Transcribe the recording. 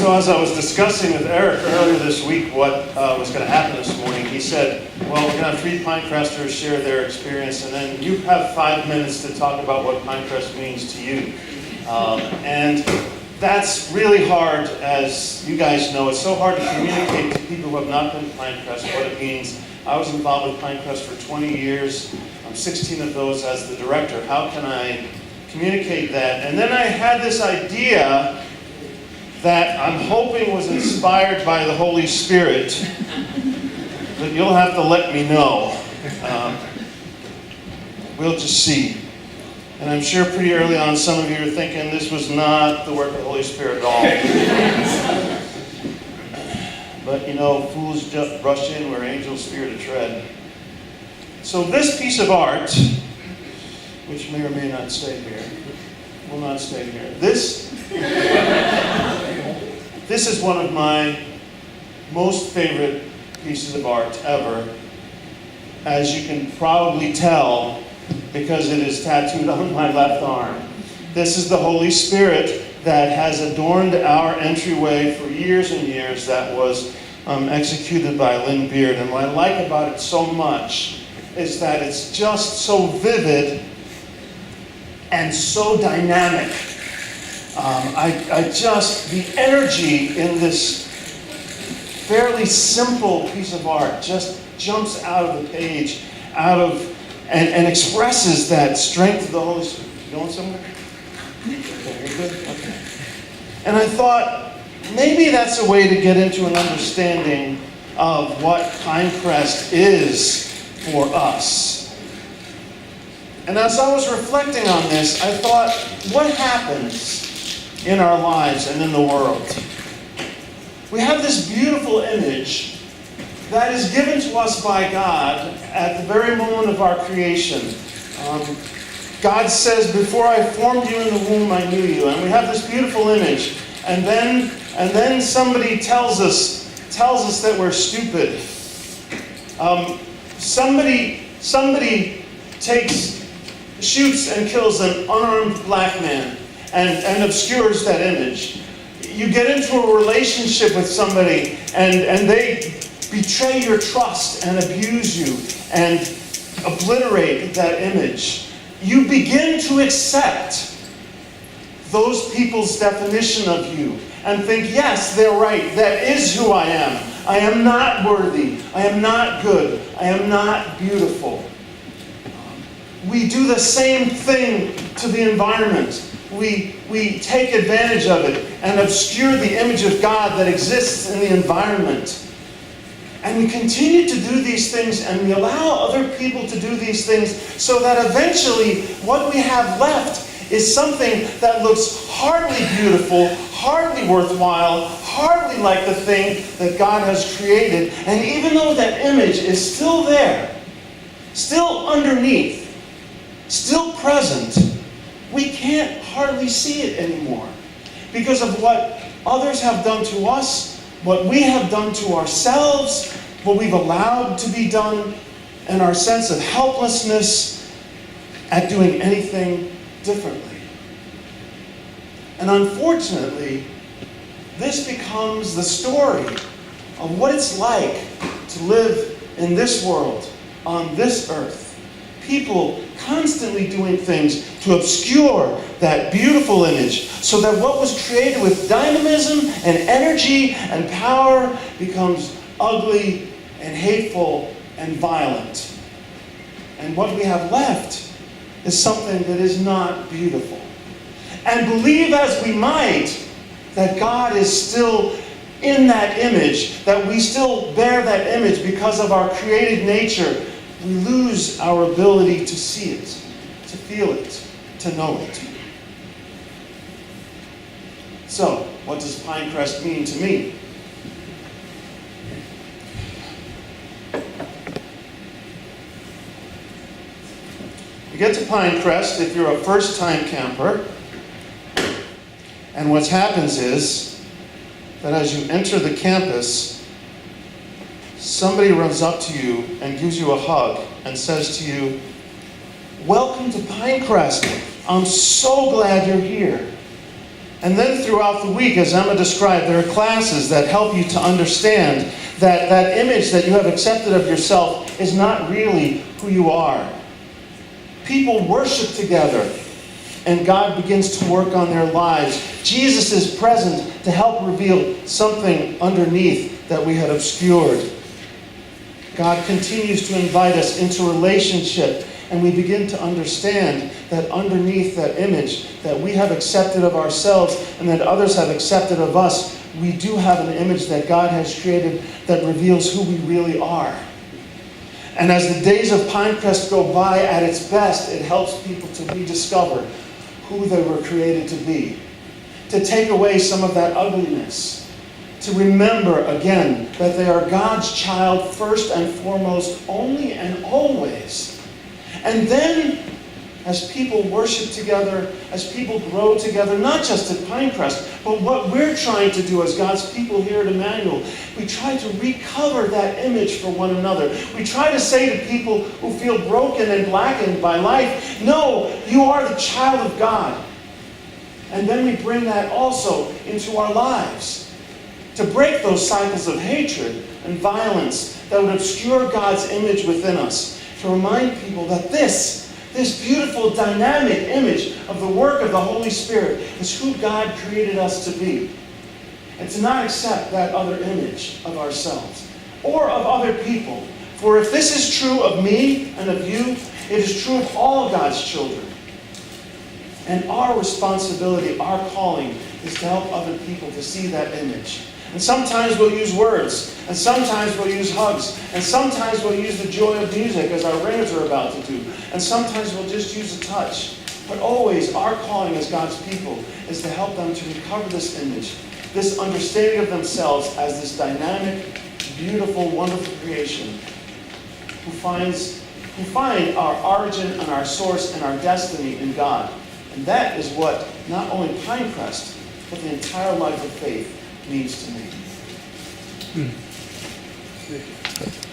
So as I was discussing with Eric earlier this week what was going to happen this morning, he said, well, we're going to have 3 Pinecresters share their experience, and then you have 5 minutes to talk about what Pinecrest means to you. And that's really hard, as you guys know. It's so hard to communicate to people who have not been to Pinecrest what it means. I was involved with Pinecrest for 20 years. 16 of those as the director. How can I communicate that? And then I had this idea that I'm hoping was inspired by the Holy Spirit, but you'll have to let me know. We'll just see. And I'm sure pretty early on some of you are thinking this was not the work of the Holy Spirit at all. But you know, fools just rush in where angels fear to tread. So this piece of art, which may or may not stay here, will not stay here. This is one of my most favorite pieces of art ever, as you can probably tell because it is tattooed on my left arm. This is the Holy Spirit that has adorned our entryway for years and years, that was executed by Lynn Beard. And what I like about it so much is that it's just so vivid and so dynamic. The energy in this fairly simple piece of art just jumps out of the page, and expresses that strength of the Holy Spirit. You going somewhere? Okay, you're good? Okay. And I thought, maybe that's a way to get into an understanding of what Pinecrest is for us. And as I was reflecting on this, I thought, what happens in our lives and in the world? We have this beautiful image that is given to us by God at the very moment of our creation. God says, before I formed you in the womb, I knew you. And we have this beautiful image. And then somebody tells us that we're stupid. Somebody shoots and kills an unarmed black man and obscures that image. You get into a relationship with somebody and they betray your trust and abuse you and obliterate that image. You begin to accept those people's definition of you and think, yes, they're right. That is who I am. I am not worthy. I am not good. I am not beautiful. We do the same thing to the environment. We take advantage of it and obscure the image of God that exists in the environment. And we continue to do these things, and we allow other people to do these things, so that eventually what we have left is something that looks hardly beautiful, hardly worthwhile, hardly like the thing that God has created. And even though that image is still there, still underneath, still present, we can't hardly see it anymore because of what others have done to us, what we have done to ourselves, what we've allowed to be done, and our sense of helplessness at doing anything differently. And unfortunately, this becomes the story of what it's like to live in this world, on this earth. People constantly doing things to obscure that beautiful image, so that what was created with dynamism and energy and power becomes ugly and hateful and violent. And what we have left is something that is not beautiful. And believe as we might that God is still in that image, that we still bear that image because of our created nature, we lose our ability to see it, to feel it, to know it. So, what does Pinecrest mean to me? You get to Pinecrest if you're a first-time camper, and what happens is that as you enter the campus, somebody runs up to you and gives you a hug and says to you, "Welcome to Pinecrest. I'm so glad you're here." And then throughout the week, as Emma described, there are classes that help you to understand that that image that you have accepted of yourself is not really who you are. People worship together, and God begins to work on their lives. Jesus is present to help reveal something underneath that we had obscured. God continues to invite us into relationship, and we begin to understand that underneath that image that we have accepted of ourselves and that others have accepted of us, we do have an image that God has created that reveals who we really are. And as the days of Pinecrest go by at its best, it helps people to rediscover who they were created to be, to take away some of that ugliness, to remember again that they are God's child first and foremost, only and always. And then, as people worship together, as people grow together, not just at Pinecrest, but what we're trying to do as God's people here at Emmanuel, we try to recover that image for one another. We try to say to people who feel broken and blackened by life, no, you are the child of God. And then we bring that also into our lives, to break those cycles of hatred and violence that would obscure God's image within us, to remind people that this beautiful, dynamic image of the work of the Holy Spirit is who God created us to be. And to not accept that other image of ourselves or of other people. For if this is true of me and of you, it is true of all God's children. And our responsibility, our calling, is to help other people to see that image. And sometimes we'll use words, and sometimes we'll use hugs, and sometimes we'll use the joy of music as our ringers are about to do, and sometimes we'll just use a touch. But always our calling as God's people is to help them to recover this image, this understanding of themselves as this dynamic, beautiful, wonderful creation who find our origin and our source and our destiny in God. And that is what not only Pinecrest, but the entire life of faith means to me. Thank you.